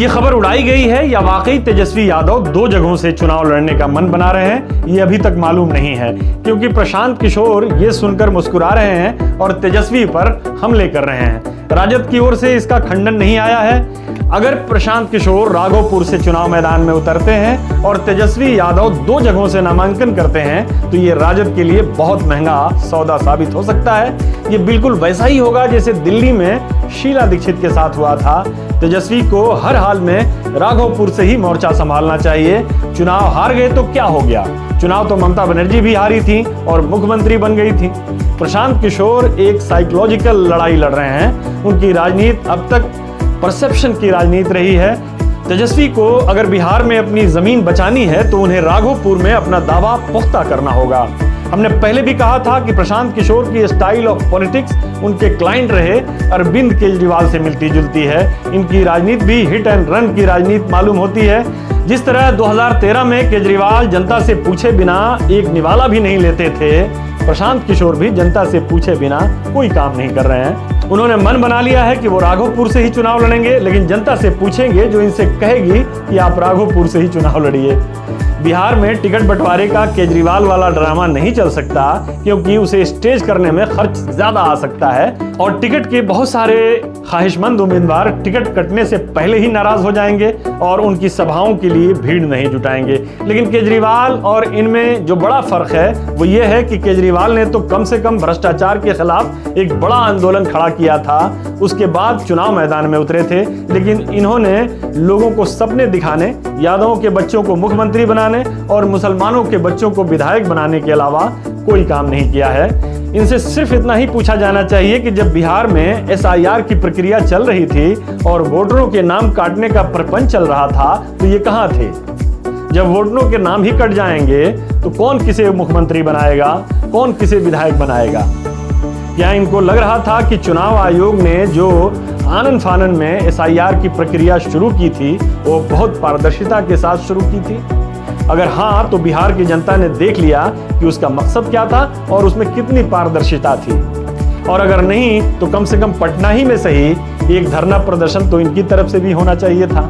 ये खबर उड़ाई गई है या वाकई तेजस्वी यादव दो जगहों से चुनाव लड़ने का मन बना रहे हैं, ये अभी तक मालूम नहीं है, क्योंकि प्रशांत किशोर ये सुनकर मुस्कुरा रहे हैं और तेजस्वी पर हमले कर रहे हैं। राजद की ओर से इसका खंडन नहीं आया है। अगर प्रशांत किशोर राघोपुर से चुनाव मैदान में उतरते हैं और तेजस्वी यादव दो जगहों से नामांकन करते हैं तो ये राजद के लिए बहुत महंगा सौदा साबित हो सकता है। ये बिल्कुल वैसा ही होगा जैसे दिल्ली में शीला दीक्षित के साथ हुआ था। तेजस्वी को हर हाल में राघोपुर से ही मोर्चा संभालना चाहिए। चुनाव हार गए तो क्या हो गया, चुनाव तो ममता बनर्जी भी हारी थी और मुख्यमंत्री बन गई थी। प्रशांत किशोर एक साइकोलॉजिकल लड़ाई लड़ रहे हैं। उनकी राजनीति अब तक परसेप्शन की राजनीति रही है। तेजस्वी को अगर बिहार में अपनी जमीन बचानी है तो उन्हें राघोपुर में अपना दावा पुख्ता करना होगा। हमने पहले भी कहा था कि प्रशांत किशोर की स्टाइल ऑफ पॉलिटिक्स उनके क्लाइंट रहे अरविंद केजरीवाल से मिलती जुलती है। इनकी राजनीति भी हिट एंड रन की राजनीति मालूम होती है। जिस तरह 2013 में केजरीवाल जनता से पूछे बिना एक निवाला भी नहीं लेते थे, प्रशांत किशोर भी जनता से पूछे बिना कोई काम नहीं कर रहे हैं। उन्होंने मन बना लिया है कि वो राघोपुर से ही चुनाव लड़ेंगे, लेकिन जनता से पूछेंगे जो इनसे कहेगी कि आप राघोपुर से ही चुनाव लड़िए। बिहार में टिकट बंटवारे का केजरीवाल वाला ड्रामा नहीं चल सकता, क्योंकि उसे स्टेज करने में खर्च ज्यादा आ सकता है और टिकट के बहुत सारे ख्वाहिशमंद उम्मीदवार टिकट कटने से पहले ही नाराज हो जाएंगे और उनकी सभाओं के लिए भीड़ नहीं जुटाएंगे। लेकिन केजरीवाल और इनमें जो बड़ा फर्क है वो ये है कि केजरीवाल ने तो कम से कम भ्रष्टाचार के खिलाफ एक बड़ा आंदोलन खड़ा किया था, उसके बाद चुनाव मैदान में उतरे थे। लेकिन इन्होंने लोगों को सपने दिखाने, यादवों के बच्चों को मुख्यमंत्री बनाने और मुसलमानों के बच्चों को विधायक बनाने के अलावा कोई काम नहीं किया है। इनसे सिर्फ इतना ही पूछा जाना चाहिए कि जब बिहार में SIR की प्रक्रिया चल रही थी और वोटरों के नाम काटने का प्रपंच चल रहा था तो ये कहां थे? जब वोटरों के नाम ही कट जाएंगे तो कौन किसे मुख्यमंत्री बनाएगा, कौन किसे विधायक बनाएगा? क्या इनको लग रहा था कि चुनाव आयोग ने जो आनन फानन में SIR की प्रक्रिया शुरू की थी वो बहुत पारदर्शिता के साथ शुरू की थी? अगर हाँ, तो बिहार की जनता ने देख लिया कि उसका मकसद क्या था और उसमें कितनी पारदर्शिता थी। और अगर नहीं तो कम से कम पटना ही में सही एक धरना प्रदर्शन तो इनकी तरफ से भी होना चाहिए था।